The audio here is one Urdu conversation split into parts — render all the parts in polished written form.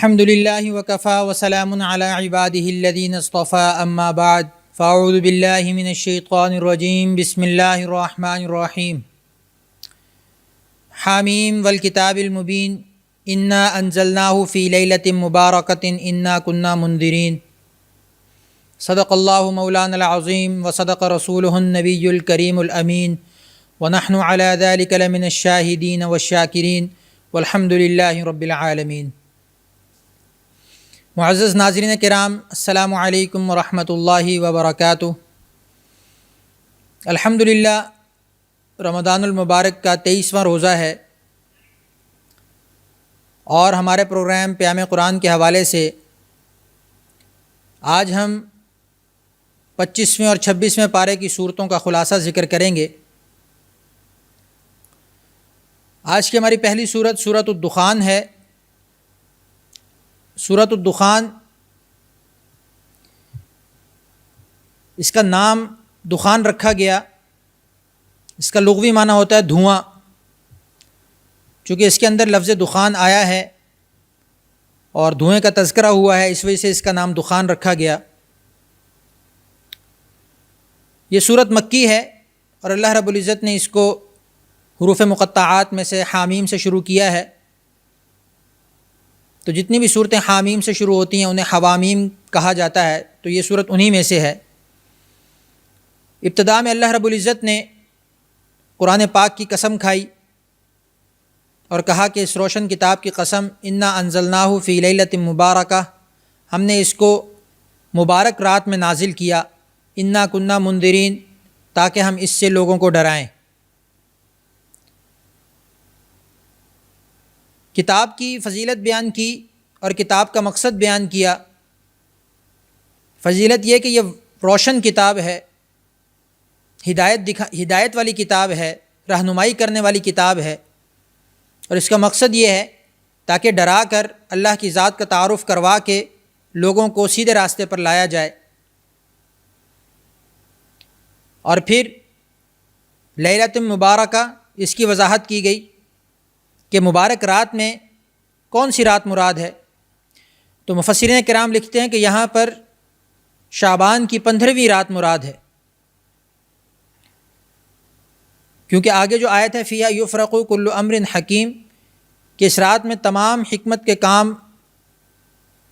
الحمد للہ وکفا وسلام علی عباده الذین اصطفى اما بعد فاعوذ باللہ من الشیطان الرجیم بسم اللہ الرحمن الرحیم حامیم والکتاب المبین انا انزلناہ فی لیلۃ مبارکۃ انا کنا منذرین صدق اللہ مولانا العظیم وصدق رسولہ النبی الکریم الامین ونحن علی ذلک لمن الشاہدین والشاکرین والحمد للہ رب العالمین۔ معزز ناظرین کرام، السلام علیکم ورحمۃ اللہ وبرکاتہ۔ الحمدللہ رمضان المبارک کا 23واں روزہ ہے، اور ہمارے پروگرام پیام قرآن کے حوالے سے آج ہم 25ویں اور 26ویں پارے کی صورتوں کا خلاصہ ذکر کریں گے۔ آج کی ہماری پہلی صورت سورۃ الدخان ہے۔ سورۃ الدخان، اس کا نام دخان رکھا گیا، اس کا لغوی معنی ہوتا ہے دھواں۔ چونکہ اس کے اندر لفظ دخان آیا ہے اور دھوئیں کا تذکرہ ہوا ہے، اس وجہ سے اس کا نام دخان رکھا گیا۔ یہ سورت مکی ہے اور اللہ رب العزت نے اس کو حروف مقطعات میں سے حامیم سے شروع کیا ہے۔ تو جتنی بھی صورتیں حامیم سے شروع ہوتی ہیں انہیں حوامیم کہا جاتا ہے، تو یہ صورت انہی میں سے ہے۔ ابتدا میں اللہ رب العزت نے قرآن پاک کی قسم کھائی اور کہا کہ اس روشن کتاب کی قسم، انا انزلناہ فی لیلۃ مبارکہ، ہم نے اس کو مبارک رات میں نازل کیا، انا کنا منذرین، تاکہ ہم اس سے لوگوں کو ڈرائیں۔ کتاب کی فضیلت بیان کی اور کتاب کا مقصد بیان کیا۔ فضیلت یہ کہ یہ روشن کتاب ہے، ہدایت والی کتاب ہے، رہنمائی کرنے والی کتاب ہے، اور اس کا مقصد یہ ہے تاکہ ڈرا کر اللہ کی ذات کا تعارف کروا کے لوگوں کو سیدھے راستے پر لایا جائے۔ اور پھر لیلۃ مبارکہ، اس کی وضاحت کی گئی کہ مبارک رات میں کون سی رات مراد ہے۔ تو مفسرین کرام لکھتے ہیں کہ یہاں پر شعبان کی 15ویں رات مراد ہے، کیونکہ آگے جو آیت ہے فیہا یفرق کل امر حکیم، کہ اس رات میں تمام حکمت کے کام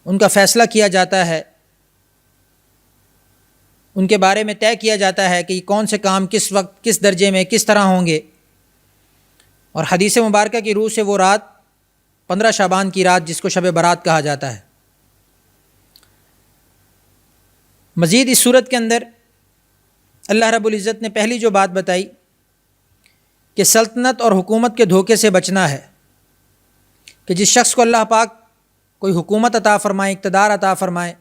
ان کا فیصلہ کیا جاتا ہے، ان کے بارے میں طے کیا جاتا ہے کہ یہ کون سے کام کس وقت کس درجے میں کس طرح ہوں گے۔ اور حدیث مبارکہ کی روح سے وہ رات 15 شعبان کی رات، جس کو شب برات کہا جاتا ہے۔ مزید اس صورت کے اندر اللہ رب العزت نے پہلی جو بات بتائی کہ سلطنت اور حکومت کے دھوکے سے بچنا ہے، کہ جس شخص کو اللہ پاک کوئی حکومت عطا فرمائے، اقتدار عطا فرمائے،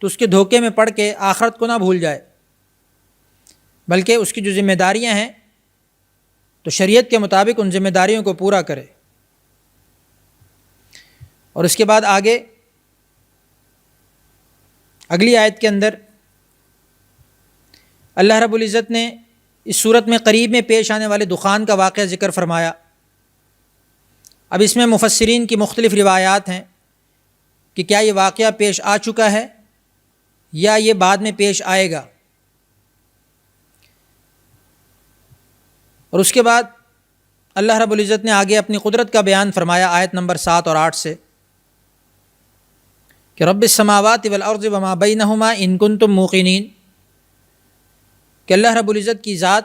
تو اس کے دھوکے میں پڑھ کے آخرت کو نہ بھول جائے، بلکہ اس کی جو ذمہ داریاں ہیں تو شریعت کے مطابق ان ذمہ داریوں کو پورا کرے۔ اور اس کے بعد آگے اگلی آیت کے اندر اللہ رب العزت نے اس صورت میں قریب میں پیش آنے والے دخان کا واقعہ ذکر فرمایا۔ اب اس میں مفسرین کی مختلف روایات ہیں کہ کیا یہ واقعہ پیش آ چکا ہے یا یہ بعد میں پیش آئے گا۔ اور اس کے بعد اللہ رب العزت نے آگے اپنی قدرت کا بیان فرمایا آیت نمبر 7 اور 8 سے کہ رب السماوات والارض وما بینہما ان کنتم موقنین، کہ اللہ رب العزت کی ذات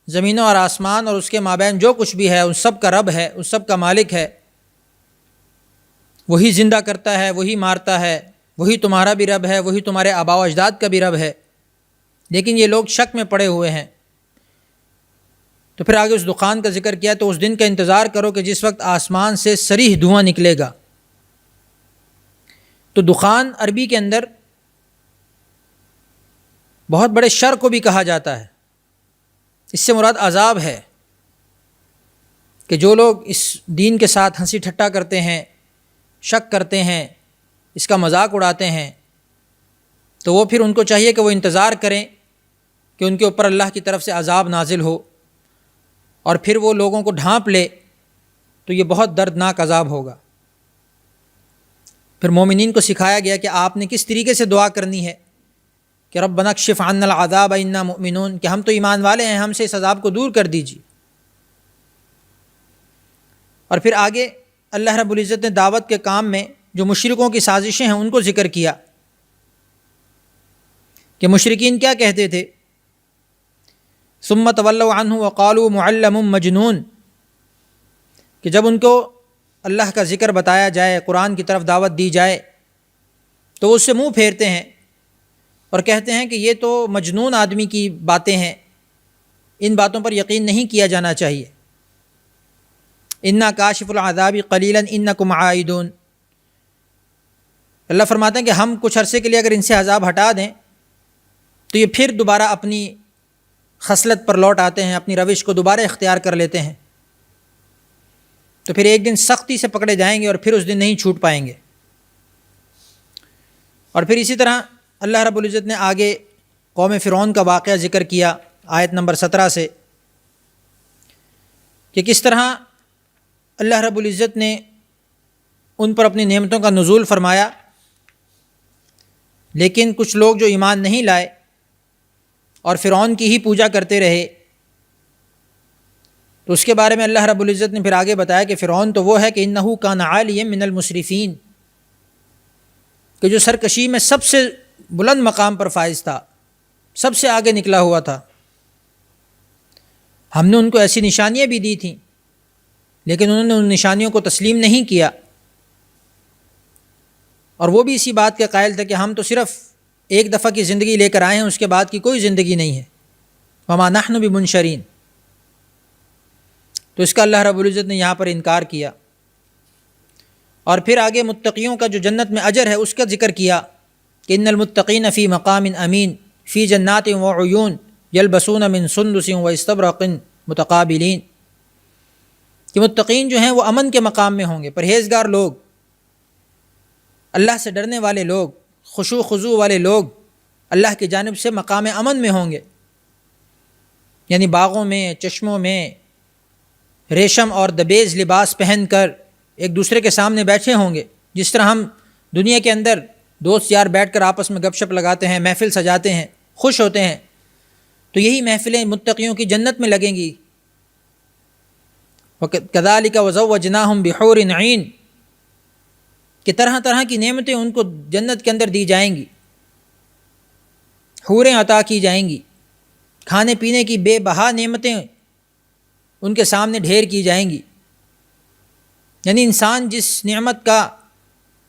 زمینوں اور آسمان اور اس کے مابین جو کچھ بھی ہے ان سب کا رب ہے، ان سب کا مالک ہے، وہی زندہ کرتا ہے، وہی مارتا ہے، وہی تمہارا بھی رب ہے، وہی تمہارے آباء و اجداد کا بھی رب ہے، لیکن یہ لوگ شک میں پڑے ہوئے ہیں۔ تو پھر آگے اس دخان کا ذکر کیا، تو اس دن کا انتظار کرو کہ جس وقت آسمان سے صریح دھواں نکلے گا۔ تو دخان عربی کے اندر بہت بڑے شر کو بھی کہا جاتا ہے، اس سے مراد عذاب ہے، کہ جو لوگ اس دین کے ساتھ ہنسی ٹھٹا کرتے ہیں، شک کرتے ہیں، اس کا مذاق اڑاتے ہیں، تو وہ پھر ان کو چاہیے کہ وہ انتظار کریں کہ ان کے اوپر اللہ کی طرف سے عذاب نازل ہو، اور پھر وہ لوگوں کو ڈھانپ لے، تو یہ بہت دردناک عذاب ہوگا۔ پھر مومنین کو سکھایا گیا کہ آپ نے کس طریقے سے دعا کرنی ہے کہ ربنا اکشف عنا العذاب انا مؤمنون، کہ ہم تو ایمان والے ہیں، ہم سے اس عذاب کو دور کر دیجیے۔ اور پھر آگے اللہ رب العزت نے دعوت کے کام میں جو مشرکوں کی سازشیں ہیں ان کو ذکر کیا کہ مشرکین کیا کہتے تھے، ثم تولوا عنہ وقالوا معلم مجنون، کہ جب ان کو اللہ کا ذکر بتایا جائے، قرآن کی طرف دعوت دی جائے تو وہ اس سے منہ پھیرتے ہیں اور کہتے ہیں کہ یہ تو مجنون آدمی کی باتیں ہیں، ان باتوں پر یقین نہیں کیا جانا چاہیے۔ انا کاشف العذاب قلیلا انکم عائدون، اللہ فرماتے ہیں کہ ہم کچھ عرصے کے لیے اگر ان سے عذاب ہٹا دیں تو یہ پھر دوبارہ اپنی خصلت پر لوٹ آتے ہیں، اپنی روش کو دوبارہ اختیار کر لیتے ہیں، تو پھر ایک دن سختی سے پکڑے جائیں گے اور پھر اس دن نہیں چھوٹ پائیں گے۔ اور پھر اسی طرح اللہ رب العزت نے آگے قوم فرعون کا واقعہ ذکر کیا آیت نمبر 17 سے، کہ کس طرح اللہ رب العزت نے ان پر اپنی نعمتوں کا نزول فرمایا، لیکن کچھ لوگ جو ایمان نہیں لائے اور فرعون کی ہی پوجا کرتے رہے، تو اس کے بارے میں اللہ رب العزت نے پھر آگے بتایا کہ فرعون تو وہ ہے کہ انہ کان عالیا من المسرفین، کہ جو سرکشی میں سب سے بلند مقام پر فائز تھا، سب سے آگے نکلا ہوا تھا۔ ہم نے ان کو ایسی نشانیاں بھی دی تھیں لیکن انہوں نے ان نشانیوں کو تسلیم نہیں کیا، اور وہ بھی اسی بات کے قائل تھے کہ ہم تو صرف ایک دفعہ کی زندگی لے کر آئے ہیں، اس کے بعد کی کوئی زندگی نہیں ہے، وما نحن بمنشرین۔ تو اس کا اللہ رب العزت نے یہاں پر انکار کیا۔ اور پھر آگے متقیوں کا جو جنت میں اجر ہے اس کا ذکر کیا کہ ان المتقین فی مقام امین فی جنات وعیون یلبسون من سندس واستبرق متقابلین، کہ متقین جو ہیں وہ امن کے مقام میں ہوں گے، پرہیزگار لوگ، اللہ سے ڈرنے والے لوگ، خشوع خضوع والے لوگ اللہ کی جانب سے مقام امن میں ہوں گے، یعنی باغوں میں، چشموں میں ریشم اور دبیز لباس پہن کر ایک دوسرے کے سامنے بیٹھے ہوں گے، جس طرح ہم دنیا کے اندر دوست یار بیٹھ کر آپس میں گپ شپ لگاتے ہیں، محفل سجاتے ہیں، خوش ہوتے ہیں، تو یہی محفلیں متقیوں کی جنت میں لگیں گی۔ وَكَذَلِكَ وَزَوَّجْنَاهُمْ بِحُورٍ عِينٍ، کہ طرح طرح کی نعمتیں ان کو جنت کے اندر دی جائیں گی، حوریں عطا کی جائیں گی، کھانے پینے کی بے بہا نعمتیں ان کے سامنے ڈھیر کی جائیں گی۔ یعنی انسان جس نعمت کا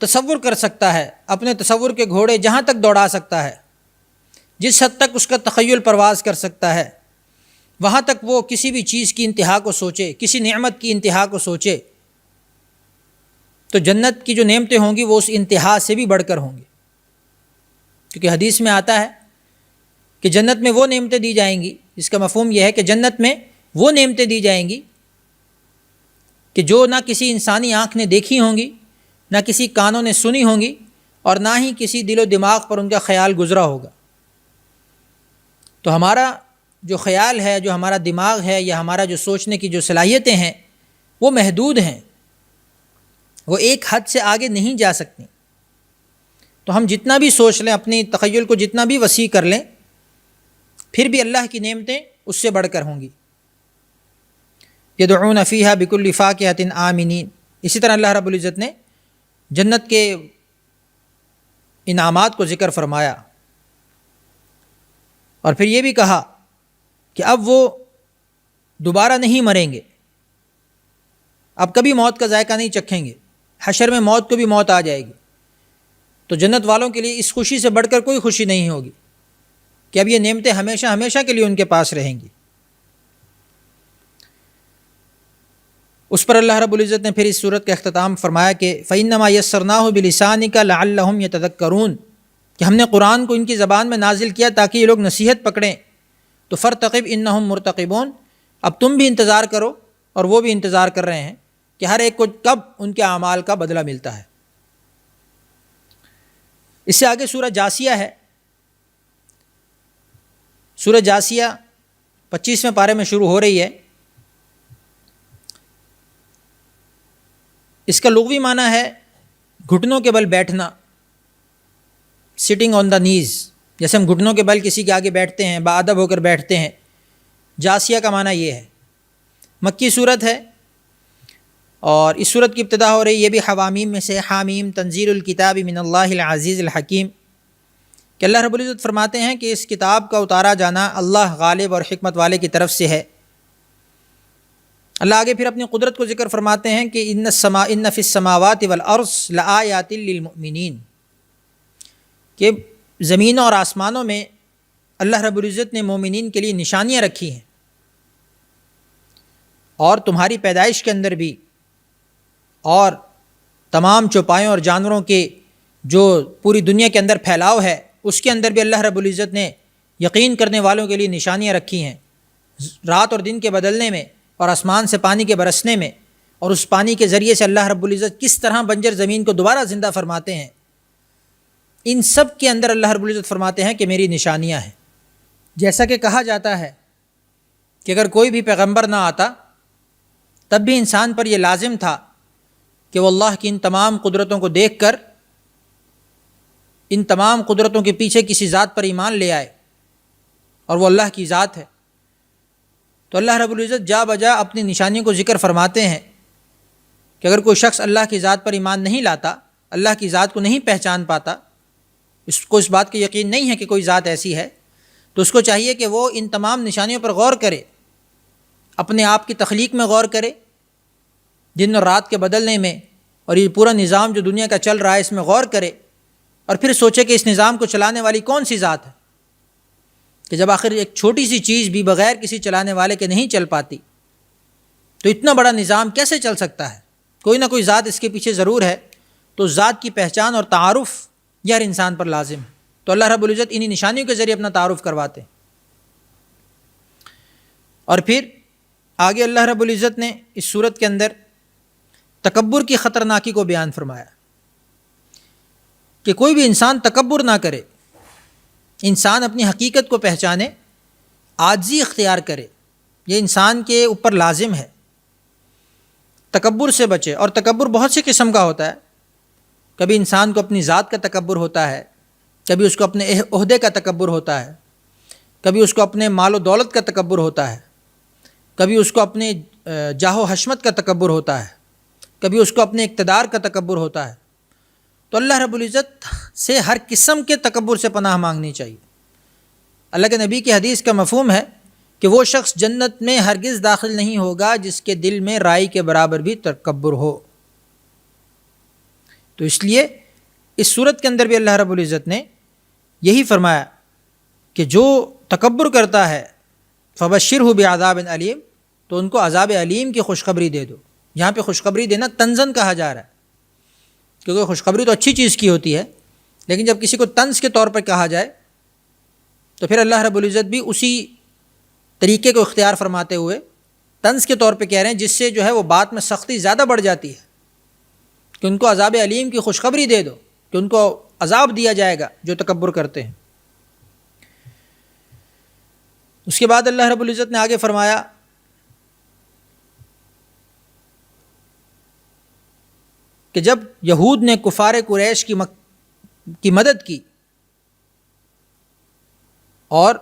تصور کر سکتا ہے، اپنے تصور کے گھوڑے جہاں تک دوڑا سکتا ہے، جس حد تک اس کا تخیل پرواز کر سکتا ہے، وہاں تک وہ کسی بھی چیز کی انتہا کو سوچے، کسی نعمت کی انتہا کو سوچے، تو جنت کی جو نعمتیں ہوں گی وہ اس انتہا سے بھی بڑھ کر ہوں گی، کیونکہ حدیث میں آتا ہے کہ جنت میں وہ نعمتیں دی جائیں گی، اس کا مفہوم یہ ہے کہ جنت میں وہ نعمتیں دی جائیں گی کہ جو نہ کسی انسانی آنکھ نے دیکھی ہوں گی، نہ کسی کانوں نے سنی ہوں گی، اور نہ ہی کسی دل و دماغ پر ان کا خیال گزرا ہوگا۔ تو ہمارا جو خیال ہے، جو ہمارا دماغ ہے، یا ہمارا جو سوچنے کی جو صلاحیتیں ہیں وہ محدود ہیں، وہ ایک حد سے آگے نہیں جا سکتی۔ تو ہم جتنا بھی سوچ لیں، اپنی تخیل کو جتنا بھی وسیع کر لیں، پھر بھی اللہ کی نعمتیں اس سے بڑھ کر ہوں گی۔ یدعون فیہا بکل فاکہۃ آمنین، اسی طرح اللہ رب العزت نے جنت کے انعامات کو ذکر فرمایا، اور پھر یہ بھی کہا کہ اب وہ دوبارہ نہیں مریں گے، اب کبھی موت کا ذائقہ نہیں چکھیں گے، حشر میں موت کو بھی موت آ جائے گی۔ تو جنت والوں کے لیے اس خوشی سے بڑھ کر کوئی خوشی نہیں ہوگی کہ اب یہ نعمتیں ہمیشہ ہمیشہ کے لیے ان کے پاس رہیں گی۔ اس پر اللہ رب العزت نے پھر اس صورت کا اختتام فرمایا کہ فَإِنَّمَا يَسَّرْنَاهُ بِلِسَانِكَ لَعَلَّهُمْ يَتَذَكَّرُونَ، کہ ہم نے قرآن کو ان کی زبان میں نازل کیا تاکہ یہ لوگ نصیحت پکڑیں۔ تو فَارْتَقِبْ إِنَّهُمْ مُرْتَقِبُونَ، اب تم بھی انتظار کرو اور وہ بھی انتظار کر رہے ہیں کہ ہر ایک کو کب ان کے اعمال کا بدلہ ملتا ہے۔ اس سے آگے سورہ جاسیہ ہے۔ سورہ جاسیہ 25ویں پارے میں شروع ہو رہی ہے۔ اس کا لغوی معنی ہے گھٹنوں کے بل بیٹھنا، سٹنگ آن دا نیز، جیسے ہم گھٹنوں کے بل کسی کے آگے بیٹھتے ہیں، باادب ہو کر بیٹھتے ہیں، جاسیہ کا معنی یہ ہے۔ مکی صورت ہے، اور اس صورت کی ابتدا ہو رہی یہ بھی حوامیم میں سے، حامیم تنزیل الکتاب من اللہ العزیز الحکیم، کہ اللہ رب العزت فرماتے ہیں کہ اس کتاب کا اتارا جانا اللہ غالب اور حکمت والے کی طرف سے ہے۔ اللہ آگے پھر اپنی قدرت کو ذکر فرماتے ہیں کہ ان فی السماوات والارض لآیات للمؤمنین، کہ زمینوں اور آسمانوں میں اللہ رب العزت نے مومنین کے لیے نشانیاں رکھی ہیں، اور تمہاری پیدائش کے اندر بھی، اور تمام چوپایوں اور جانوروں کے جو پوری دنیا کے اندر پھیلاؤ ہے اس کے اندر بھی اللہ رب العزت نے یقین کرنے والوں کے لیے نشانیاں رکھی ہیں، رات اور دن کے بدلنے میں، اور آسمان سے پانی کے برسنے میں، اور اس پانی کے ذریعے سے اللہ رب العزت کس طرح بنجر زمین کو دوبارہ زندہ فرماتے ہیں، ان سب کے اندر اللہ رب العزت فرماتے ہیں کہ میری نشانیاں ہیں۔ جیسا کہ کہا جاتا ہے کہ اگر کوئی بھی پیغمبر نہ آتا تب بھی انسان پر یہ لازم تھا کہ وہ اللہ کی ان تمام قدرتوں کو دیکھ کر ان تمام قدرتوں کے پیچھے کسی ذات پر ایمان لے آئے، اور وہ اللہ کی ذات ہے۔ تو اللہ رب العزت جا بجا اپنی نشانیوں کو ذکر فرماتے ہیں کہ اگر کوئی شخص اللہ کی ذات پر ایمان نہیں لاتا، اللہ کی ذات کو نہیں پہچان پاتا، اس کو اس بات کا یقین نہیں ہے کہ کوئی ذات ایسی ہے، تو اس کو چاہیے کہ وہ ان تمام نشانیوں پر غور کرے، اپنے آپ کی تخلیق میں غور کرے، دن اور رات کے بدلنے میں، اور یہ پورا نظام جو دنیا کا چل رہا ہے اس میں غور کرے، اور پھر سوچے کہ اس نظام کو چلانے والی کون سی ذات ہے، کہ جب آخر ایک چھوٹی سی چیز بھی بغیر کسی چلانے والے کے نہیں چل پاتی تو اتنا بڑا نظام کیسے چل سکتا ہے؟ کوئی نہ کوئی ذات اس کے پیچھے ضرور ہے۔ تو ذات کی پہچان اور تعارف یہ ہر انسان پر لازم ہے، تو اللہ رب العزت انہی نشانیوں کے ذریعے اپنا تعارف کرواتے ہیں۔ اور پھر آگے اللہ رب العزت نے اس صورت کے اندر تکبر کی خطرناکی کو بیان فرمایا کہ کوئی بھی انسان تکبر نہ کرے، انسان اپنی حقیقت کو پہچانے، عاجزی اختیار کرے، یہ انسان کے اوپر لازم ہے، تکبر سے بچے۔ اور تکبر بہت سی قسم کا ہوتا ہے، کبھی انسان کو اپنی ذات کا تکبر ہوتا ہے، کبھی اس کو اپنے عہدے کا تکبر ہوتا ہے، کبھی اس کو اپنے مال و دولت کا تکبر ہوتا ہے، کبھی اس کو اپنے جاہ و حشمت کا تکبر ہوتا ہے، کبھی اس کو اپنے اقتدار کا تکبر ہوتا ہے۔ تو اللہ رب العزت سے ہر قسم کے تکبر سے پناہ مانگنی چاہیے۔ اللہ کے نبی کی حدیث کا مفہوم ہے کہ وہ شخص جنت میں ہرگز داخل نہیں ہوگا جس کے دل میں رائی کے برابر بھی تکبر ہو۔ تو اس لیے اس صورت کے اندر بھی اللہ رب العزت نے یہی فرمایا کہ جو تکبر کرتا ہے فبشرہ بعذاب علیم، تو ان کو عذاب علیم کی خوشخبری دے دو۔ یہاں پہ خوشخبری دینا طنزاً کہا جا رہا ہے، کیونکہ خوشخبری تو اچھی چیز کی ہوتی ہے، لیکن جب کسی کو طنز کے طور پر کہا جائے تو پھر اللہ رب العزت بھی اسی طریقے کو اختیار فرماتے ہوئے طنز کے طور پہ کہہ رہے ہیں، جس سے جو ہے وہ بات میں سختی زیادہ بڑھ جاتی ہے، کہ ان کو عذاب علیم کی خوشخبری دے دو کہ ان کو عذاب دیا جائے گا جو تکبر کرتے ہیں۔ اس کے بعد اللہ رب العزت نے آگے فرمایا کہ جب یہود نے کفار قریش کی مدد کی اور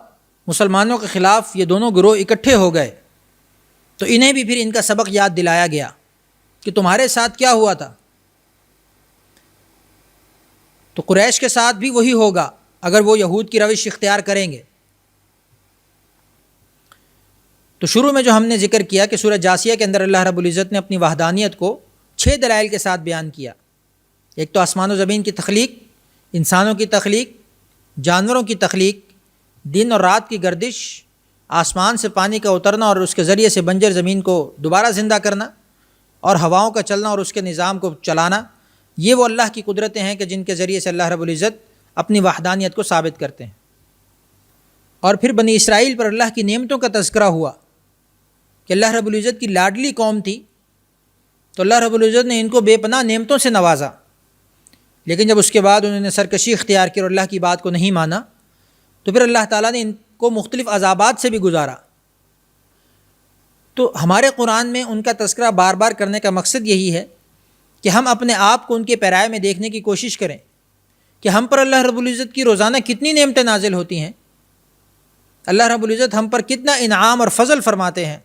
مسلمانوں کے خلاف یہ دونوں گروہ اکٹھے ہو گئے، تو انہیں بھی پھر ان کا سبق یاد دلایا گیا کہ تمہارے ساتھ کیا ہوا تھا، تو قریش کے ساتھ بھی وہی ہوگا اگر وہ یہود کی روش اختیار کریں گے۔ تو شروع میں جو ہم نے ذکر کیا کہ سورہ جاسیہ کے اندر اللہ رب العزت نے اپنی وحدانیت کو 6 دلائل کے ساتھ بیان کیا۔ ایک تو آسمان و زمین کی تخلیق، انسانوں کی تخلیق، جانوروں کی تخلیق، دن اور رات کی گردش، آسمان سے پانی کا اترنا اور اس کے ذریعے سے بنجر زمین کو دوبارہ زندہ کرنا، اور ہواؤں کا چلنا اور اس کے نظام کو چلانا، یہ وہ اللہ کی قدرتیں ہیں کہ جن کے ذریعے سے اللہ رب العزت اپنی وحدانیت کو ثابت کرتے ہیں۔ اور پھر بنی اسرائیل پر اللہ کی نعمتوں کا تذکرہ ہوا کہ اللہ رب العزت کی لاڈلی قوم تھی، تو اللہ رب العزت نے ان کو بے پناہ نعمتوں سے نوازا، لیکن جب اس کے بعد انہوں نے سرکشی اختیار کی اور اللہ کی بات کو نہیں مانا، تو پھر اللہ تعالیٰ نے ان کو مختلف عذابات سے بھی گزارا۔ تو ہمارے قرآن میں ان کا تذکرہ بار بار کرنے کا مقصد یہی ہے کہ ہم اپنے آپ کو ان کے پیرائے میں دیکھنے کی کوشش کریں کہ ہم پر اللہ رب العزت کی روزانہ کتنی نعمتیں نازل ہوتی ہیں، اللہ رب العزت ہم پر کتنا انعام اور فضل فرماتے ہیں۔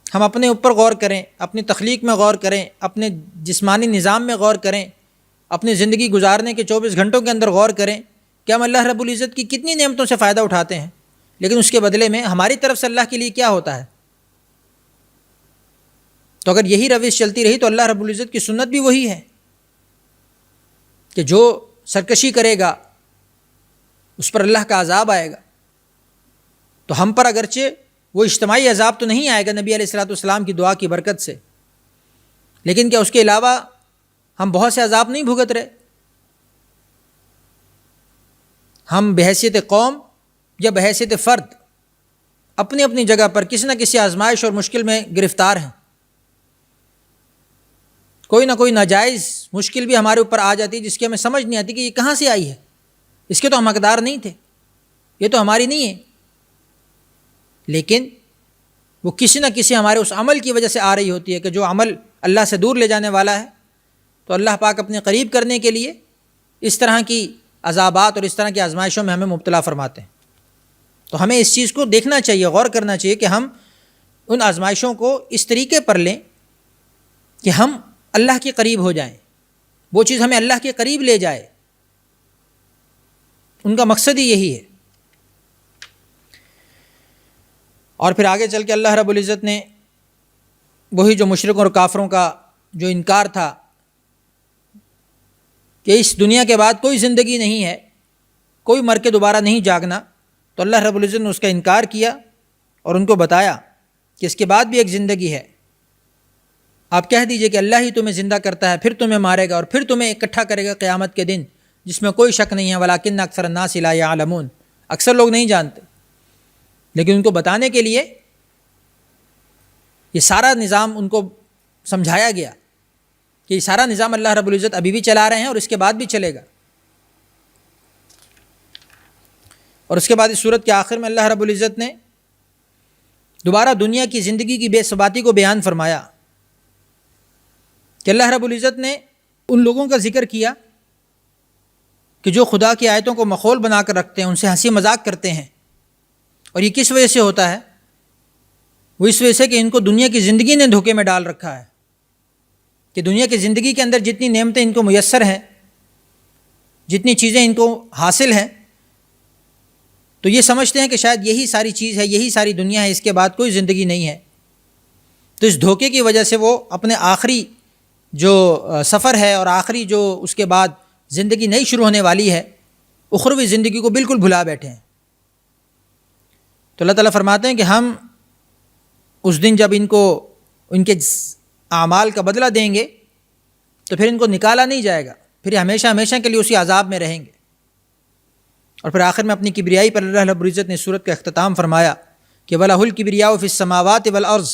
ہم اپنے اوپر غور کریں، اپنی تخلیق میں غور کریں، اپنے جسمانی نظام میں غور کریں، اپنی زندگی گزارنے کے 24 گھنٹوں کے اندر غور کریں کہ ہم اللہ رب العزت کی کتنی نعمتوں سے فائدہ اٹھاتے ہیں، لیکن اس کے بدلے میں ہماری طرف سے اللہ کے لیے کیا ہوتا ہے۔ تو اگر یہی روش چلتی رہی تو اللہ رب العزت کی سنت بھی وہی ہے کہ جو سرکشی کرے گا اس پر اللہ کا عذاب آئے گا۔ تو ہم پر اگرچہ وہ اجتماعی عذاب تو نہیں آئے گا نبی علیہ الصلوۃ والسلام کی دعا کی برکت سے، لیکن کیا اس کے علاوہ ہم بہت سے عذاب نہیں بھگت رہے؟ ہم بحیثیت قوم یا بحیثیت فرد اپنی اپنی جگہ پر کسی نہ کسی آزمائش اور مشکل میں گرفتار ہیں۔ کوئی نہ کوئی ناجائز مشکل بھی ہمارے اوپر آ جاتی ہے جس کی ہمیں سمجھ نہیں آتی کہ یہ کہاں سے آئی ہے، اس کے تو ہم حقدار نہیں تھے، یہ تو ہماری نہیں ہے، لیکن وہ کسی نہ کسی ہمارے اس عمل کی وجہ سے آ رہی ہوتی ہے کہ جو عمل اللہ سے دور لے جانے والا ہے۔ تو اللہ پاک اپنے قریب کرنے کے لیے اس طرح کی عذابات اور اس طرح کی آزمائشوں میں ہمیں مبتلا فرماتے ہیں۔ تو ہمیں اس چیز کو دیکھنا چاہیے، غور کرنا چاہیے کہ ہم ان آزمائشوں کو اس طریقے پر لیں کہ ہم اللہ کے قریب ہو جائیں، وہ چیز ہمیں اللہ کے قریب لے جائے، ان کا مقصد ہی یہی ہے۔ اور پھر آگے چل کے اللہ رب العزت نے وہی جو مشرکوں اور کافروں کا جو انکار تھا کہ اس دنیا کے بعد کوئی زندگی نہیں ہے، کوئی مر کے دوبارہ نہیں جاگنا، تو اللہ رب العزت نے اس کا انکار کیا اور ان کو بتایا کہ اس کے بعد بھی ایک زندگی ہے۔ آپ کہہ دیجئے کہ اللہ ہی تمہیں زندہ کرتا ہے، پھر تمہیں مارے گا اور پھر تمہیں اکٹھا کرے گا قیامت کے دن، جس میں کوئی شک نہیں ہے، ولیکن اکثر الناس لا یعلمون، اکثر لوگ نہیں جانتے۔ لیکن ان کو بتانے کے لیے یہ سارا نظام ان کو سمجھایا گیا کہ یہ سارا نظام اللہ رب العزت ابھی بھی چلا رہے ہیں اور اس کے بعد بھی چلے گا۔ اور اس کے بعد اس صورت کے آخر میں اللہ رب العزت نے دوبارہ دنیا کی زندگی کی بے ثباتی کو بیان فرمایا کہ اللہ رب العزت نے ان لوگوں کا ذکر کیا کہ جو خدا کی آیتوں کو مخول بنا کر رکھتے ہیں، ان سے ہنسی مذاق کرتے ہیں۔ اور یہ کس وجہ سے ہوتا ہے؟ وہ اس وجہ سے کہ ان کو دنیا کی زندگی نے دھوکے میں ڈال رکھا ہے کہ دنیا کی زندگی کے اندر جتنی نعمتیں ان کو میسر ہیں، جتنی چیزیں ان کو حاصل ہیں، تو یہ سمجھتے ہیں کہ شاید یہی ساری چیز ہے، یہی ساری دنیا ہے، اس کے بعد کوئی زندگی نہیں ہے۔ تو اس دھوکے کی وجہ سے وہ اپنے آخری جو سفر ہے اور آخری جو اس کے بعد زندگی نئی شروع ہونے والی ہے، اخروی زندگی کو بالکل بھلا بیٹھے ہیں۔ تو اللہ تعالیٰ فرماتے ہیں کہ ہم اس دن جب ان کو ان کے اعمال کا بدلہ دیں گے تو پھر ان کو نکالا نہیں جائے گا، پھر یہ ہمیشہ ہمیشہ کے لیے اسی عذاب میں رہیں گے۔ اور پھر آخر میں اپنی کبریائی پر اللہ رب العزت نے سورت کا اختتام فرمایا کہ وَلَهُ الْكِبْرِيَاءُ فِي السَّمَاوَاتِ وَالْأَرْضِ،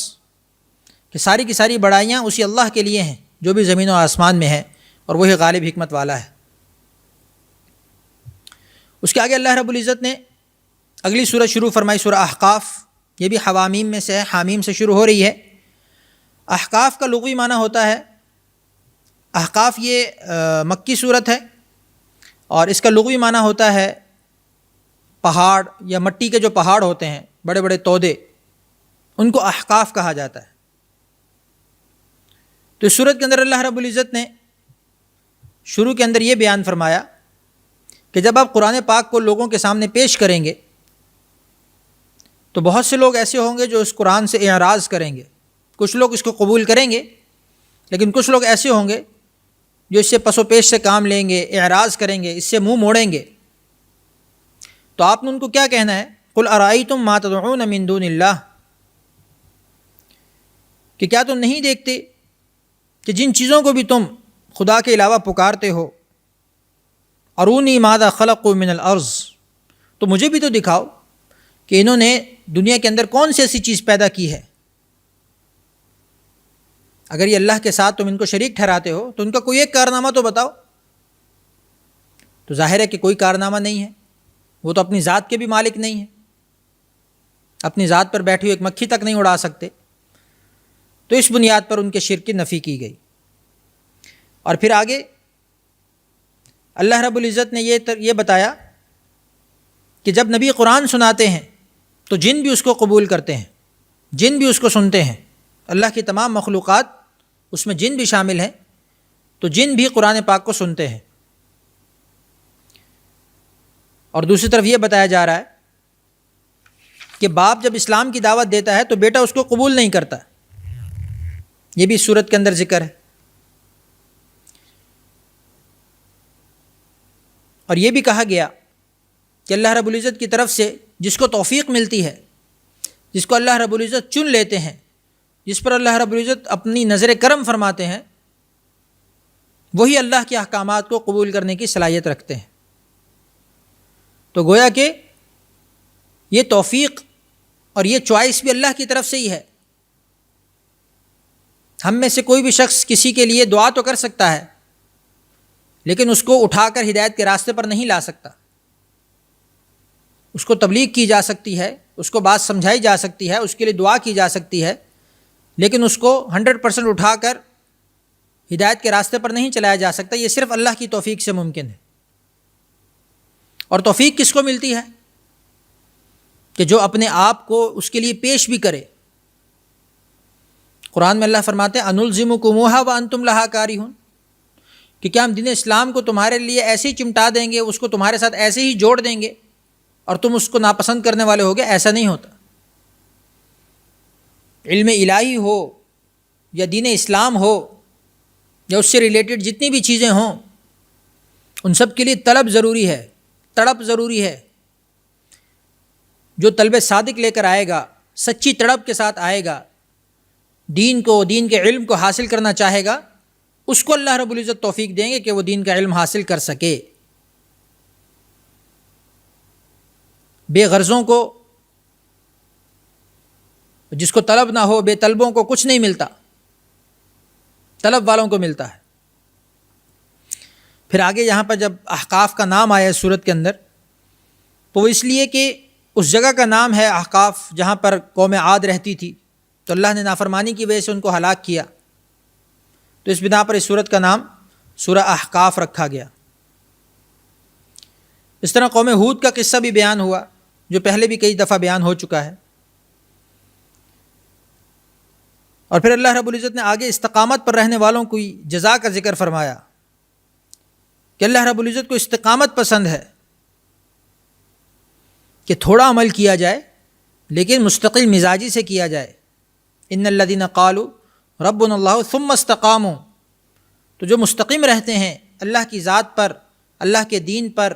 کہ ساری کی ساری بڑائیاں اسی اللہ کے لیے ہیں جو بھی زمین و آسمان میں ہے، اور وہی غالب حکمت والا ہے۔ اس کے آگے اللہ رب العزت نے اگلی سورت شروع فرمائی، سورہ احقاف، یہ بھی حوامیم میں سے ہے، حامیم سے شروع ہو رہی ہے۔ احقاف کا لغوی معنی ہوتا ہے، احقاف یہ مکی سورت ہے، اور اس کا لغوی معنی ہوتا ہے پہاڑ یا مٹی کے جو پہاڑ ہوتے ہیں، بڑے بڑے تودے، ان کو احقاف کہا جاتا ہے۔ تو اس سورت کے اندر اللہ رب العزت نے شروع کے اندر یہ بیان فرمایا کہ جب آپ قرآن پاک کو لوگوں کے سامنے پیش کریں گے تو بہت سے لوگ ایسے ہوں گے جو اس قرآن سے اعراض کریں گے، کچھ لوگ اس کو قبول کریں گے، لیکن کچھ لوگ ایسے ہوں گے جو اس سے پس و پیش سے کام لیں گے، اعراض کریں گے، اس سے منہ موڑیں گے۔ تو آپ نے ان کو کیا کہنا ہے؟ قُلْ أَرَأَيْتُم مَّا تَدْعُونَ مِن دُونِ اللَّهِ، کہ کیا تم نہیں دیکھتے کہ جن چیزوں کو بھی تم خدا کے علاوہ پکارتے ہو، ارونی ماذا خلقوا من الارض، تو مجھے بھی تو دکھاؤ کہ انہوں نے دنیا کے اندر کون سی ایسی چیز پیدا کی ہے۔ اگر یہ اللہ کے ساتھ تم ان کو شریک ٹھہراتے ہو تو ان کا کوئی ایک کارنامہ تو بتاؤ۔ تو ظاہر ہے کہ کوئی کارنامہ نہیں ہے، وہ تو اپنی ذات کے بھی مالک نہیں ہیں، اپنی ذات پر بیٹھی ہوئی ایک مکھی تک نہیں اڑا سکتے۔ تو اس بنیاد پر ان کے شرک کی نفی کی گئی۔ اور پھر آگے اللہ رب العزت نے یہ بتایا کہ جب نبی قرآن سناتے ہیں تو جن بھی اس کو قبول کرتے ہیں، جن بھی اس کو سنتے ہیں، اللہ کی تمام مخلوقات اس میں جن بھی شامل ہیں، تو جن بھی قرآن پاک کو سنتے ہیں۔ اور دوسری طرف یہ بتایا جا رہا ہے کہ باپ جب اسلام کی دعوت دیتا ہے تو بیٹا اس کو قبول نہیں کرتا، یہ بھی اس صورت کے اندر ذکر ہے۔ اور یہ بھی کہا گیا کہ اللہ رب العزت کی طرف سے جس کو توفیق ملتی ہے، جس کو اللہ رب العزت چن لیتے ہیں، جس پر اللہ رب العزت اپنی نظر کرم فرماتے ہیں، وہی اللہ کے احکامات کو قبول کرنے کی صلاحیت رکھتے ہیں۔ تو گویا کہ یہ توفیق اور یہ چوائس بھی اللہ کی طرف سے ہی ہے۔ ہم میں سے کوئی بھی شخص کسی کے لیے دعا تو کر سکتا ہے، لیکن اس کو اٹھا کر ہدایت کے راستے پر نہیں لا سکتا۔ اس کو تبلیغ کی جا سکتی ہے، اس کو بات سمجھائی جا سکتی ہے، اس کے لیے دعا کی جا سکتی ہے، لیکن اس کو 100% اٹھا کر ہدایت کے راستے پر نہیں چلایا جا سکتا۔ یہ صرف اللہ کی توفیق سے ممکن ہے۔ اور توفیق کس کو ملتی ہے؟ کہ جو اپنے آپ کو اس کے لیے پیش بھی کرے۔ قرآن میں اللہ فرماتے ہیں انلزمکموہا وانتم لہا کارہون، کہ کیا ہم دین اسلام کو تمہارے لیے ایسے ہی چمٹا دیں گے، اس کو تمہارے ساتھ ایسے ہی جوڑ دیں گے اور تم اس کو ناپسند کرنے والے ہوگے؟ ایسا نہیں ہوتا۔ علم الہی ہو یا دین اسلام ہو یا اس سے ریلیٹڈ جتنی بھی چیزیں ہوں، ان سب کے لیے طلب ضروری ہے، تڑپ ضروری ہے۔ جو طلب صادق لے کر آئے گا، سچی تڑپ کے ساتھ آئے گا، دین کے علم کو حاصل کرنا چاہے گا، اس کو اللہ رب العزت توفیق دیں گے کہ وہ دین کا علم حاصل کر سکے۔ بے غرضوں کو، جس کو طلب نہ ہو، بے طلبوں کو کچھ نہیں ملتا، طلب والوں کو ملتا ہے۔ پھر آگے یہاں پر جب احقاف کا نام آیا ہے سورت کے اندر، تو وہ اس لیے کہ اس جگہ کا نام ہے احقاف جہاں پر قوم عاد رہتی تھی، تو اللہ نے نافرمانی کی وجہ سے ان کو ہلاک کیا، تو اس بنا پر اس سورت کا نام سورہ احقاف رکھا گیا۔ اس طرح قوم ہود کا قصہ بھی بیان ہوا، جو پہلے بھی کئی دفعہ بیان ہو چکا ہے۔ اور پھر اللہ رب العزت نے آگے استقامت پر رہنے والوں کی جزا کا ذکر فرمایا کہ اللہ رب العزت کو استقامت پسند ہے، کہ تھوڑا عمل کیا جائے لیکن مستقل مزاجی سے کیا جائے۔ ان الذین قالوا ربنا اللہ ثم استقاموا، تو جو مستقیم رہتے ہیں اللہ کی ذات پر، اللہ کے دین پر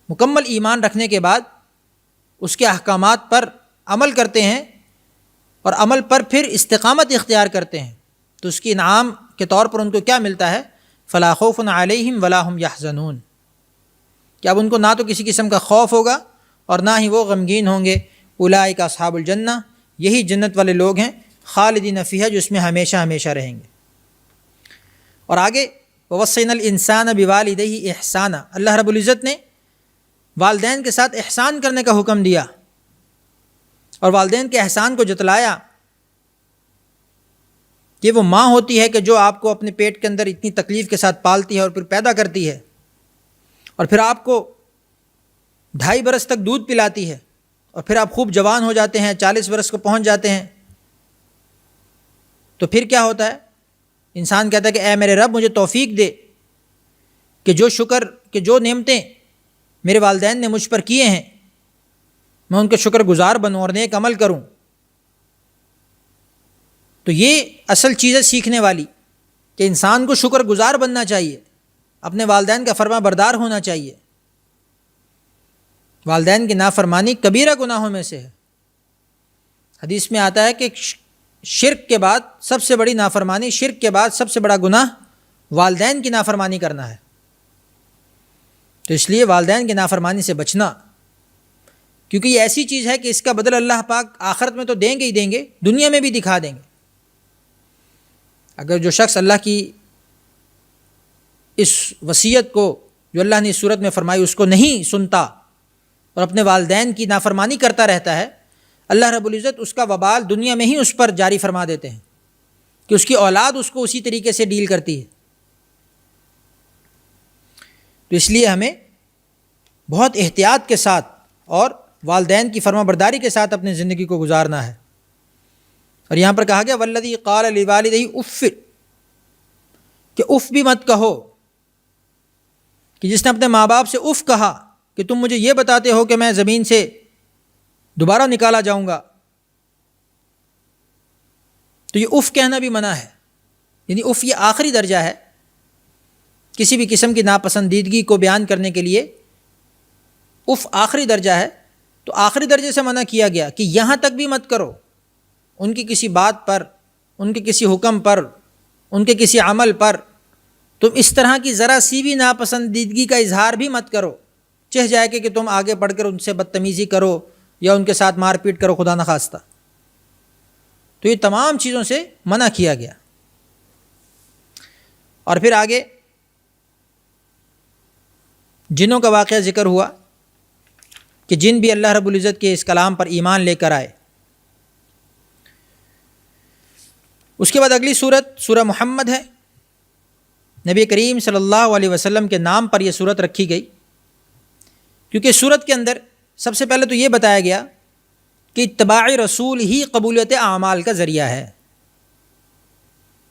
مکمل ایمان رکھنے کے بعد اس کے احکامات پر عمل کرتے ہیں اور عمل پر پھر استقامت اختیار کرتے ہیں، تو اس کی انعام کے طور پر ان کو کیا ملتا ہے؟ فلا خوف علیہم ولا هم یحزنون، کہ اب ان کو نہ تو کسی قسم کا خوف ہوگا اور نہ ہی وہ غمگین ہوں گے۔ اولئک اصحاب الجنہ، یہی جنت والے لوگ ہیں، خالدین فیہا، جو اس میں ہمیشہ ہمیشہ رہیں گے۔ اور آگے ووصینا الانسان بوالدیہ احسانا، اللہ رب العزت نے والدین کے ساتھ احسان کرنے کا حکم دیا اور والدین کے احسان کو جتلایا کہ وہ ماں ہوتی ہے کہ جو آپ کو اپنے پیٹ کے اندر اتنی تکلیف کے ساتھ پالتی ہے اور پھر پیدا کرتی ہے، اور پھر آپ کو 2.5 برس تک دودھ پلاتی ہے، اور پھر آپ خوب جوان ہو جاتے ہیں، 40 برس کو پہنچ جاتے ہیں، تو پھر کیا ہوتا ہے؟ انسان کہتا ہے کہ اے میرے رب مجھے توفیق دے کہ جو نعمتیں میرے والدین نے مجھ پر کیے ہیں میں ان کے شکر گزار بنوں اور نیک عمل کروں۔ تو یہ اصل چیز ہے سیکھنے والی، کہ انسان کو شکر گزار بننا چاہیے، اپنے والدین کا فرما بردار ہونا چاہیے۔ والدین کی نافرمانی کبیرہ گناہوں میں سے ہے۔ حدیث میں آتا ہے کہ شرک کے بعد سب سے بڑی نافرمانی، شرک کے بعد سب سے بڑا گناہ والدین کی نافرمانی کرنا ہے۔ تو اس لیے والدین کی نافرمانی سے بچنا، کیونکہ یہ ایسی چیز ہے کہ اس کا بدل اللہ پاک آخرت میں تو دیں گے ہی دیں گے، دنیا میں بھی دکھا دیں گے۔ اگر جو شخص اللہ کی اس وصیت کو جو اللہ نے اس صورت میں فرمائی اس کو نہیں سنتا اور اپنے والدین کی نافرمانی کرتا رہتا ہے، اللہ رب العزت اس کا وبال دنیا میں ہی اس پر جاری فرما دیتے ہیں، کہ اس کی اولاد اس کو اسی طریقے سے ڈیل کرتی ہے. تو اس لیے ہمیں بہت احتیاط کے ساتھ اور والدین کی فرما برداری کے ساتھ اپنی زندگی کو گزارنا ہے. اور یہاں پر کہا گیا والذی قال لوالدیہ اف، کہ اف بھی مت کہو، کہ جس نے اپنے ماں باپ سے اف کہا کہ تم مجھے یہ بتاتے ہو کہ میں زمین سے دوبارہ نکالا جاؤں گا، تو یہ اف کہنا بھی منع ہے. یعنی اف یہ آخری درجہ ہے کسی بھی قسم کی ناپسندیدگی کو بیان کرنے کے لیے. اف آخری درجہ ہے، تو آخری درجے سے منع کیا گیا کہ یہاں تک بھی مت کرو، ان کی کسی بات پر، ان کے کسی حکم پر، ان کے کسی عمل پر تم اس طرح کی ذرا سی بھی ناپسندیدگی کا اظہار بھی مت کرو، چہ جائے کہ تم آگے بڑھ کر ان سے بدتمیزی کرو یا ان کے ساتھ مار پیٹ کرو خدا نخواستہ. تو یہ تمام چیزوں سے منع کیا گیا. اور پھر آگے جنوں کا واقعہ ذکر ہوا کہ جن بھی اللہ رب العزت کے اس کلام پر ایمان لے کر آئے. اس کے بعد اگلی سورت سورہ محمد ہے. نبی کریم صلی اللہ علیہ وسلم کے نام پر یہ سورت رکھی گئی، کیونکہ سورت کے اندر سب سے پہلے تو یہ بتایا گیا کہ اتباع رسول ہی قبولیت اعمال کا ذریعہ ہے.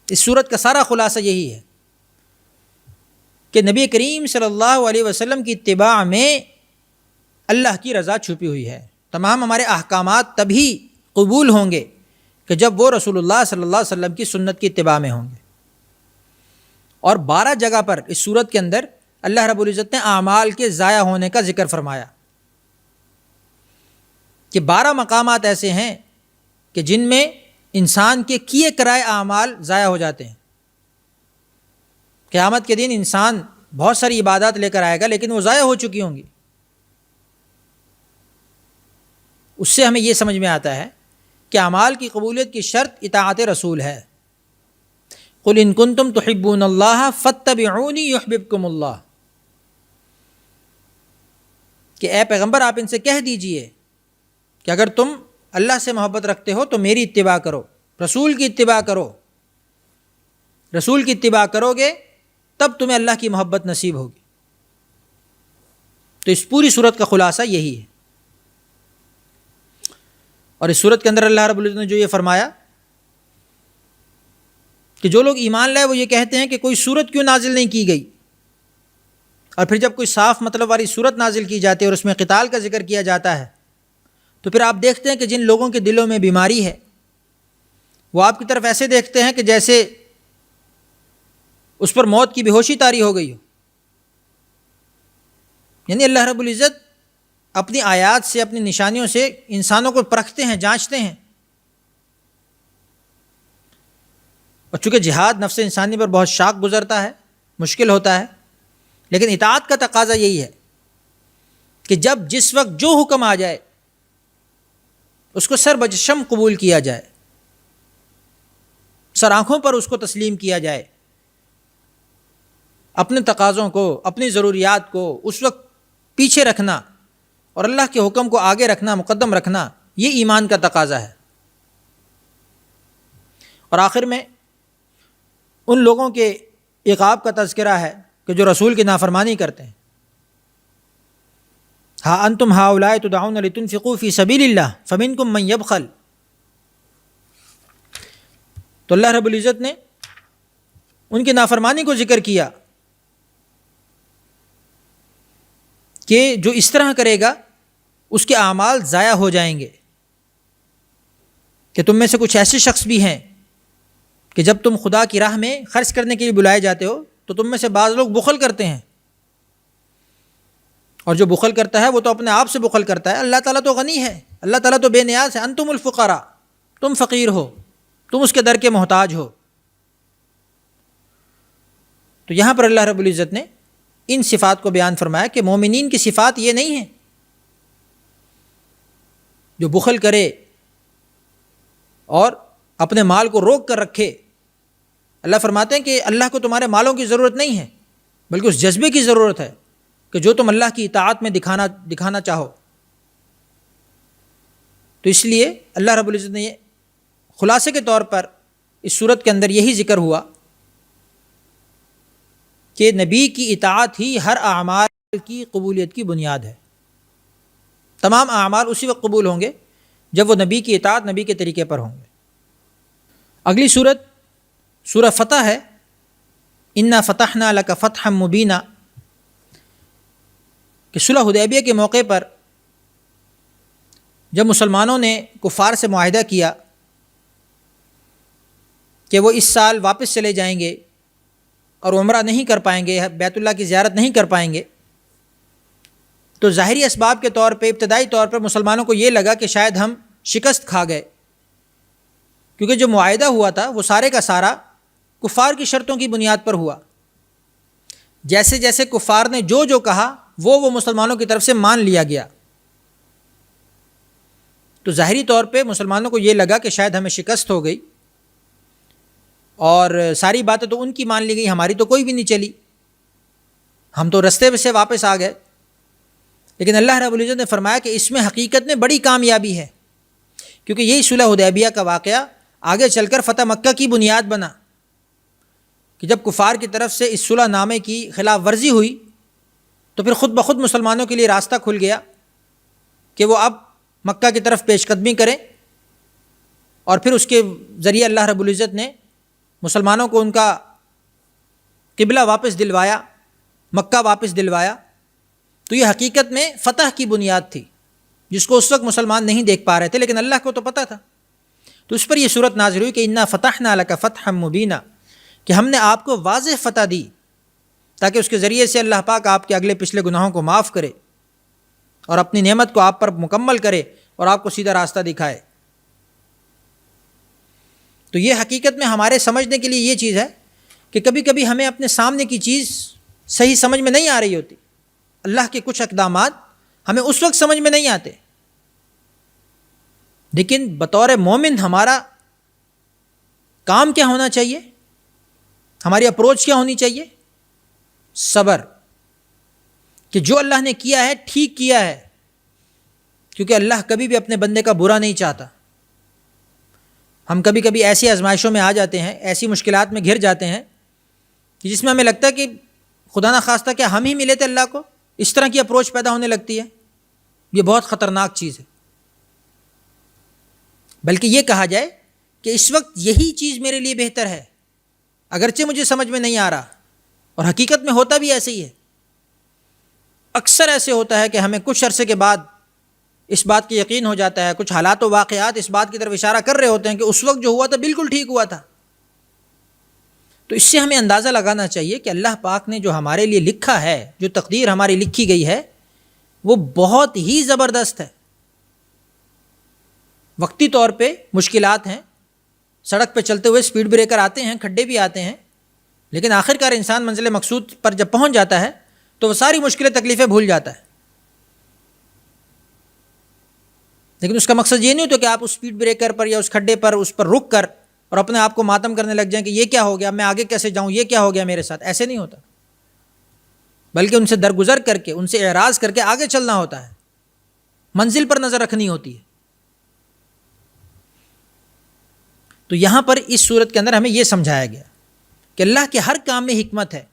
اس سورت کا سارا خلاصہ یہی ہے کہ نبی کریم صلی اللہ علیہ وسلم کی اتباع میں اللہ کی رضا چھپی ہوئی ہے. تمام ہمارے احکامات تبھی قبول ہوں گے کہ جب وہ رسول اللہ صلی اللہ علیہ وسلم کی سنت کی اتباع میں ہوں گے. اور 12 جگہ پر اس سورت کے اندر اللہ رب العزت نے اعمال کے ضائع ہونے کا ذکر فرمایا کہ 12 مقامات ایسے ہیں کہ جن میں انسان کے کیے کرائے اعمال ضائع ہو جاتے ہیں. قیامت کے دن انسان بہت ساری عبادات لے کر آئے گا لیکن وہ ضائع ہو چکی ہوں گی. اس سے ہمیں یہ سمجھ میں آتا ہے کہ اعمال کی قبولیت کی شرط اطاعت رسول ہے. قل ان کنتم تحبون اللہ فاتبعونی یحببکم اللہ، کہ اے پیغمبر آپ ان سے کہہ دیجئے کہ اگر تم اللہ سے محبت رکھتے ہو تو میری اتباع کرو، رسول کی اتباع کرو. رسول کی اتباع کرو گے تب تمہیں اللہ کی محبت نصیب ہوگی. تو اس پوری صورت کا خلاصہ یہی ہے. اور اس صورت کے اندر اللہ رب العزت نے جو یہ فرمایا کہ جو لوگ ایمان لائے وہ یہ کہتے ہیں کہ کوئی صورت کیوں نازل نہیں کی گئی، اور پھر جب کوئی صاف مطلب والی صورت نازل کی جاتی ہے اور اس میں قتال کا ذکر کیا جاتا ہے تو پھر آپ دیکھتے ہیں کہ جن لوگوں کے دلوں میں بیماری ہے وہ آپ کی طرف ایسے دیکھتے ہیں کہ جیسے اس پر موت کی بے ہوشی طاری ہو گئی ہو. یعنی اللہ رب العزت اپنی آیات سے، اپنی نشانیوں سے انسانوں کو پرکھتے ہیں، جانچتے ہیں. اور چونکہ جہاد نفس انسانی پر بہت شاق گزرتا ہے، مشکل ہوتا ہے، لیکن اطاعت کا تقاضا یہی ہے کہ جب جس وقت جو حکم آ جائے اس کو سر بجشم قبول کیا جائے، سر آنکھوں پر اس کو تسلیم کیا جائے. اپنے تقاضوں کو، اپنی ضروریات کو اس وقت پیچھے رکھنا اور اللہ کے حکم کو آگے رکھنا، مقدم رکھنا، یہ ایمان کا تقاضا ہے. اور آخر میں ان لوگوں کے عقاب کا تذکرہ ہے کہ جو رسول کی نافرمانی کرتے ہیں. ہا انتم ہؤلاء تدعون لتنفقوا فی سبیل اللہ فمنکم من یبخل. تو اللہ رب العزت نے ان کی نافرمانی کو ذکر کیا کہ جو اس طرح کرے گا اس کے اعمال ضائع ہو جائیں گے. کہ تم میں سے کچھ ایسے شخص بھی ہیں کہ جب تم خدا کی راہ میں خرچ کرنے کے لیے بلائے جاتے ہو تو تم میں سے بعض لوگ بخل کرتے ہیں، اور جو بخل کرتا ہے وہ تو اپنے آپ سے بخل کرتا ہے. اللہ تعالیٰ تو غنی ہے، اللہ تعالیٰ تو بے نیاز ہے. انتم الفقراء، تم فقیر ہو، تم اس کے در کے محتاج ہو. تو یہاں پر اللہ رب العزت نے ان صفات کو بیان فرمایا کہ مومنین کی صفات یہ نہیں ہیں جو بخل کرے اور اپنے مال کو روک کر رکھے. اللہ فرماتے ہیں کہ اللہ کو تمہارے مالوں کی ضرورت نہیں ہے، بلکہ اس جذبے کی ضرورت ہے کہ جو تم اللہ کی اطاعت میں دکھانا چاہو. تو اس لیے اللہ رب العزت نے یہ خلاصے کے طور پر اس صورت کے اندر یہی ذکر ہوا کہ نبی کی اطاعت ہی ہر اعمال کی قبولیت کی بنیاد ہے. تمام اعمال اسی وقت قبول ہوں گے جب وہ نبی کی اطاعت، نبی کے طریقے پر ہوں گے. اگلی صورت سورہ فتح ہے. انا فتحنا لک فتحا مبینا، کہ صلح حدیبیہ کے موقع پر جب مسلمانوں نے کفار سے معاہدہ کیا کہ وہ اس سال واپس چلے جائیں گے اور عمرہ نہیں کر پائیں گے، بیت اللہ کی زیارت نہیں کر پائیں گے، تو ظاہری اسباب کے طور پہ ابتدائی طور پر مسلمانوں کو یہ لگا کہ شاید ہم شکست کھا گئے، کیونکہ جو معاہدہ ہوا تھا وہ سارے کا سارا کفار کی شرطوں کی بنیاد پر ہوا. جیسے جیسے کفار نے جو کہا وہ مسلمانوں کی طرف سے مان لیا گیا. تو ظاہری طور پہ مسلمانوں کو یہ لگا کہ شاید ہمیں شکست ہو گئی، اور ساری باتیں تو ان کی مان لی گئی، ہماری تو کوئی بھی نہیں چلی، ہم تو رستے سے واپس آ گئے. لیکن اللہ رب العزت نے فرمایا کہ اس میں حقیقت میں بڑی کامیابی ہے، کیونکہ یہی صلح حدیبیہ کا واقعہ آگے چل کر فتح مکہ کی بنیاد بنا، کہ جب کفار کی طرف سے اس صلح نامے کی خلاف ورزی ہوئی تو پھر خود بخود مسلمانوں کے لیے راستہ کھل گیا کہ وہ اب مکہ کی طرف پیش قدمی کریں، اور پھر اس کے ذریعے اللہ رب العزت نے مسلمانوں کو ان کا قبلہ واپس دلوایا، مکہ واپس دلوایا. تو یہ حقیقت میں فتح کی بنیاد تھی، جس کو اس وقت مسلمان نہیں دیکھ پا رہے تھے، لیکن اللہ کو تو پتہ تھا. تو اس پر یہ صورت نازل ہوئی کہ انا فتحنا لک فتحا مبینا، کہ ہم نے آپ کو واضح فتح دی تاکہ اس کے ذریعے سے اللہ پاک آپ کے اگلے پچھلے گناہوں کو معاف کرے اور اپنی نعمت کو آپ پر مکمل کرے اور آپ کو سیدھا راستہ دکھائے. تو یہ حقیقت میں ہمارے سمجھنے کے لیے یہ چیز ہے کہ کبھی کبھی ہمیں اپنے سامنے کی چیز صحیح سمجھ میں نہیں آ رہی ہوتی. اللہ کے کچھ اقدامات ہمیں اس وقت سمجھ میں نہیں آتے، لیکن بطور مومن ہمارا کام کیا ہونا چاہیے، ہماری اپروچ کیا ہونی چاہیے؟ صبر، کہ جو اللہ نے کیا ہے ٹھیک کیا ہے، کیونکہ اللہ کبھی بھی اپنے بندے کا برا نہیں چاہتا. ہم کبھی کبھی ایسی آزمائشوں میں آ جاتے ہیں، ایسی مشکلات میں گھر جاتے ہیں کہ جس میں ہمیں لگتا ہے کہ خدا نخواستہ کیا ہم ہی ملے تھے اللہ کو، اس طرح کی اپروچ پیدا ہونے لگتی ہے. یہ بہت خطرناک چیز ہے. بلکہ یہ کہا جائے کہ اس وقت یہی چیز میرے لیے بہتر ہے، اگرچہ مجھے سمجھ میں نہیں آ رہا، اور حقیقت میں ہوتا بھی ایسے ہی ہے. اکثر ایسے ہوتا ہے کہ ہمیں کچھ عرصے کے بعد اس بات کی یقین ہو جاتا ہے، کچھ حالات و واقعات اس بات کی طرف اشارہ کر رہے ہوتے ہیں کہ اس وقت جو ہوا تھا بالکل ٹھیک ہوا تھا. تو اس سے ہمیں اندازہ لگانا چاہیے کہ اللہ پاک نے جو ہمارے لیے لکھا ہے، جو تقدیر ہماری لکھی گئی ہے، وہ بہت ہی زبردست ہے. وقتی طور پہ مشکلات ہیں، سڑک پہ چلتے ہوئے سپیڈ بریکر آتے ہیں، کھڈے بھی آتے ہیں، لیکن آخر کار انسان منزل مقصود پر جب پہنچ جاتا ہے تو وہ ساری مشکلیں تکلیفیں بھول جاتا ہے. لیکن اس کا مقصد یہ نہیں ہوتا کہ آپ اس سپیڈ بریکر پر یا اس کھڈے پر اس پر رک کر اور اپنے آپ کو ماتم کرنے لگ جائیں کہ یہ کیا ہو گیا، میں آگے کیسے جاؤں، یہ کیا ہو گیا میرے ساتھ. ایسے نہیں ہوتا، بلکہ ان سے درگزر کر کے، ان سے اعراض کر کے آگے چلنا ہوتا ہے، منزل پر نظر رکھنی ہوتی ہے. تو یہاں پر اس صورت کے اندر ہمیں یہ سمجھایا گیا کہ اللہ کے ہر کام میں حکمت ہے.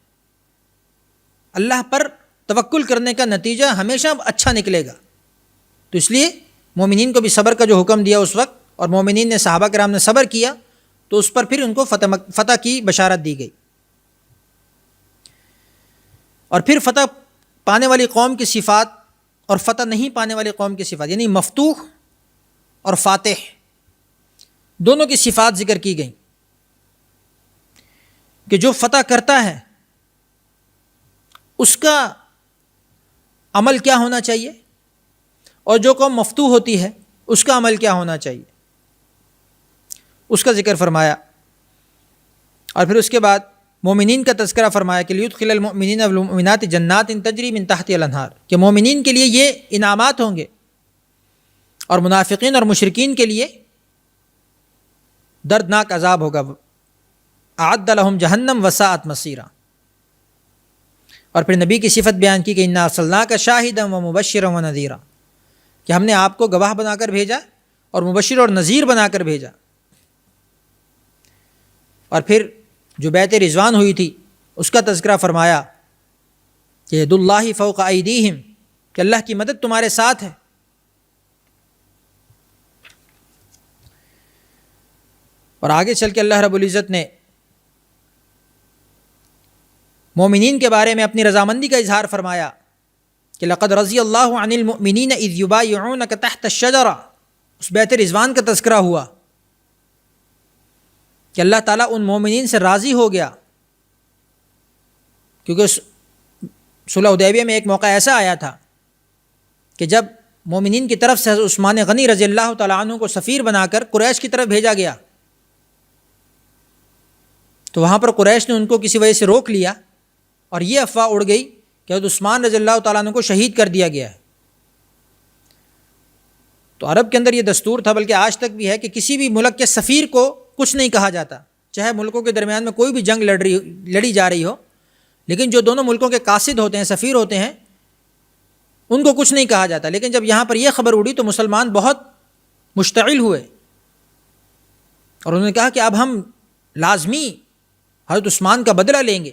اللہ پر توکل کرنے کا نتیجہ ہمیشہ اچھا نکلے گا. تو اس لیے مومنین کو بھی صبر کا جو حکم دیا اس وقت، اور مومنین نے، صحابہ کرام نے صبر کیا، تو اس پر پھر ان کو فتح کی بشارت دی گئی. اور پھر فتح پانے والی قوم کی صفات اور فتح نہیں پانے والی قوم کی صفات، یعنی مفتوح اور فاتح، دونوں کی صفات ذکر کی گئیں کہ جو فتح کرتا ہے اس کا عمل کیا ہونا چاہیے، اور جو قوم مفتوح ہوتی ہے اس کا عمل کیا ہونا چاہیے، اس کا ذکر فرمایا. اور پھر اس کے بعد مومنین کا تذکرہ فرمایا کہ لیدخل المؤمنین والمؤمنات جنات تجری من تحتها الانہار، کہ مومنین کے لیے یہ انعامات ہوں گے، اور منافقین اور مشرکین کے لیے دردناک عذاب ہوگا. اعد لهم جہنم وساءت مصیرا. اور پھر نبی کی صفت بیان کی کہ انا ارسلناک شاہدا ومبشرا ونذیرا، کہ ہم نے آپ کو گواہ بنا کر بھیجا اور مبشر اور نذیر بنا کر بھیجا. اور پھر جو بیعت رضوان ہوئی تھی اس کا تذکرہ فرمایا کہ ید اللہ فوق ایدیہم، کہ اللہ کی مدد تمہارے ساتھ ہے۔ اور آگے چل کے اللہ رب العزت نے مومنین کے بارے میں اپنی رضامندی کا اظہار فرمایا کہ لقد رضی اللہ عن المؤمنین اذ یبایعونک تحت الشجرہ، اس بیعت رضوان کا تذکرہ ہوا کہ اللہ تعالیٰ ان مومنین سے راضی ہو گیا، کیونکہ صلح حدیبیہ میں ایک موقع ایسا آیا تھا کہ جب مومنین کی طرف سے حضرت عثمان غنی رضی اللہ تعالیٰ عنہ کو سفیر بنا کر قریش کی طرف بھیجا گیا، تو وہاں پر قریش نے ان کو کسی وجہ سے روک لیا اور یہ افواہ اڑ گئی کہ حضرت عثمان رضی اللہ تعالیٰ عنہ کو شہید کر دیا گیا ہے۔ تو عرب کے اندر یہ دستور تھا، بلکہ آج تک بھی ہے، کہ کسی بھی ملک کے سفیر کو کچھ نہیں کہا جاتا، چاہے ملکوں کے درمیان میں کوئی بھی جنگ لڑی جا رہی ہو، لیکن جو دونوں ملکوں کے قاصد ہوتے ہیں، سفیر ہوتے ہیں، ان کو کچھ نہیں کہا جاتا۔ لیکن جب یہاں پر یہ خبر اڑی تو مسلمان بہت مشتعل ہوئے اور انہوں نے کہا کہ اب ہم لازمی حضرت عثمان کا بدلہ لیں گے،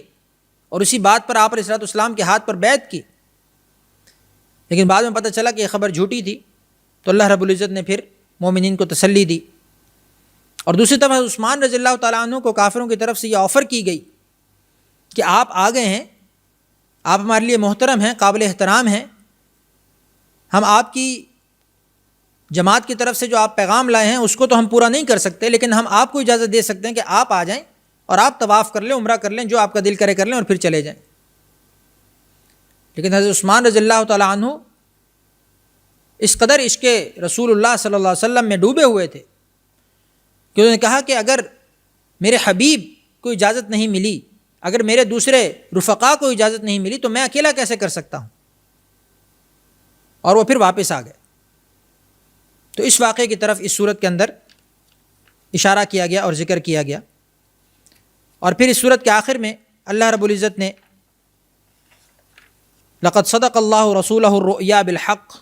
اور اسی بات پر آپ علیہ الصلوۃ والسلام کے ہاتھ پر بیعت کی۔ لیکن بعد میں پتہ چلا کہ یہ خبر جھوٹی تھی، تو اللہ رب العزت نے پھر مومنین کو تسلی دی۔ اور دوسری طرف عثمان رضی اللہ تعالیٰ عنہ کو کافروں کی طرف سے یہ آفر کی گئی کہ آپ آ گئے ہیں، آپ ہمارے لیے محترم ہیں، قابل احترام ہیں، ہم آپ کی جماعت کی طرف سے جو آپ پیغام لائے ہیں اس کو تو ہم پورا نہیں کر سکتے، لیکن ہم آپ کو اجازت دے سکتے ہیں کہ آپ آ جائیں اور آپ طواف کر لیں، عمرہ کر لیں، جو آپ کا دل کرے کر لیں اور پھر چلے جائیں۔ لیکن حضرت عثمان رضی اللہ تعالیٰ عنہ اس قدر عشق رسول اللہ صلی اللہ علیہ وسلم میں ڈوبے ہوئے تھے کہ انہوں نے کہا کہ اگر میرے حبیب کو اجازت نہیں ملی، اگر میرے دوسرے رفقا کو اجازت نہیں ملی تو میں اکیلا کیسے کر سکتا ہوں، اور وہ پھر واپس آ گئے۔ تو اس واقعے کی طرف اس صورت کے اندر اشارہ کیا گیا اور ذکر کیا گیا۔ اور پھر اس صورت کے آخر میں اللہ رب العزت نے لقد صدق اللہ رسولہ الرؤیا بالحق،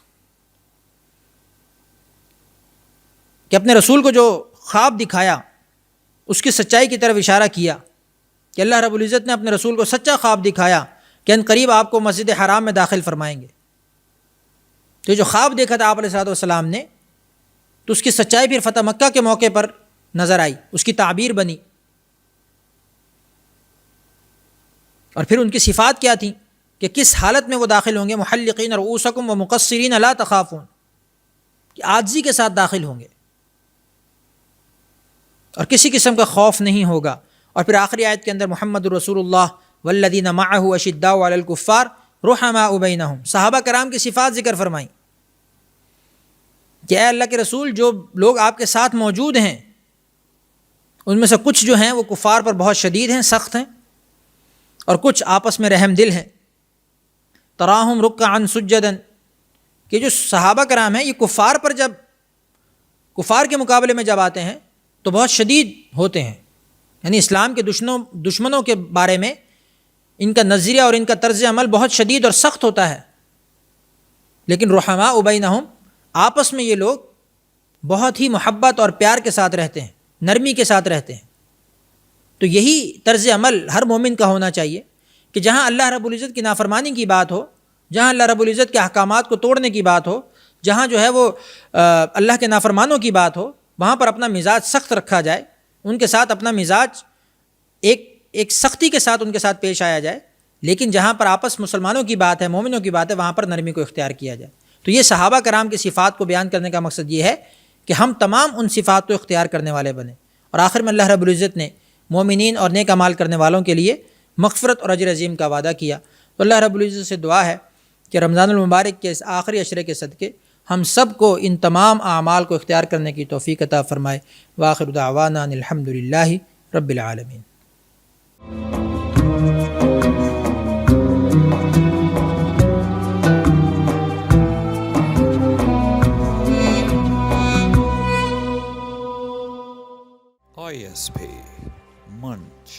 کہ اپنے رسول کو جو خواب دکھایا اس کی سچائی کی طرف اشارہ کیا کہ اللہ رب العزت نے اپنے رسول کو سچا خواب دکھایا کہ ان قریب آپ کو مسجد حرام میں داخل فرمائیں گے۔ تو یہ جو خواب دیکھا تھا آپ علیہ الصلوۃ والسلام نے، تو اس کی سچائی پھر فتح مکہ کے موقع پر نظر آئی، اس کی تعبیر بنی۔ اور پھر ان کی صفات کیا تھیں کہ کس حالت میں وہ داخل ہوں گے، محلقین رؤوسکم ومقصرین لا تخافون، کہ عاجزی کے ساتھ داخل ہوں گے اور کسی قسم کا خوف نہیں ہوگا۔ اور پھر آخری آیت کے اندر محمد رسول اللہ والذین معہ اشداء علی الکفار رحماء بینہم، صحابہ کرام کی صفات ذکر فرمائیں کہ اے اللہ کے رسول، جو لوگ آپ کے ساتھ موجود ہیں ان میں سے کچھ جو ہیں وہ کفار پر بہت شدید ہیں، سخت ہیں، اور کچھ آپس میں رحم دل ہیں۔ تراہم رکعا سجدا، کہ جو صحابہ کرام ہیں یہ کفار کے مقابلے میں جب آتے ہیں تو بہت شدید ہوتے ہیں، یعنی اسلام کے دشمنوں کے بارے میں ان کا نظریہ اور ان کا طرز عمل بہت شدید اور سخت ہوتا ہے، لیکن رحماء بینہم، آپس میں یہ لوگ بہت ہی محبت اور پیار کے ساتھ رہتے ہیں، نرمی کے ساتھ رہتے ہیں۔ تو یہی طرز عمل ہر مومن کا ہونا چاہیے کہ جہاں اللہ رب العزت کی نافرمانی کی بات ہو، جہاں اللہ رب العزت کے احکامات کو توڑنے کی بات ہو، جہاں جو ہے وہ اللہ کے نافرمانوں کی بات ہو، وہاں پر اپنا مزاج سخت رکھا جائے، ان کے ساتھ اپنا مزاج ایک سختی کے ساتھ ان کے ساتھ پیش آیا جائے، لیکن جہاں پر آپس مسلمانوں کی بات ہے، مومنوں کی بات ہے، وہاں پر نرمی کو اختیار کیا جائے۔ تو یہ صحابہ کرام کی صفات کو بیان کرنے کا مقصد یہ ہے کہ ہم تمام ان صفات کو اختیار کرنے والے بنیں۔ اور آخر میں اللہ رب العزت نے مومنین اور نیک اعمال کرنے والوں کے لیے مغفرت اور اجر عظیم کا وعدہ کیا۔ تو اللہ رب العزت سے دعا ہے کہ رمضان المبارک کے اس آخری عشرے کے صدقے ہم سب کو ان تمام اعمال کو اختیار کرنے کی توفیق عطا فرمائے۔ وآخر دعوانا ان الحمد للہ رب العالمین۔ ISP Munch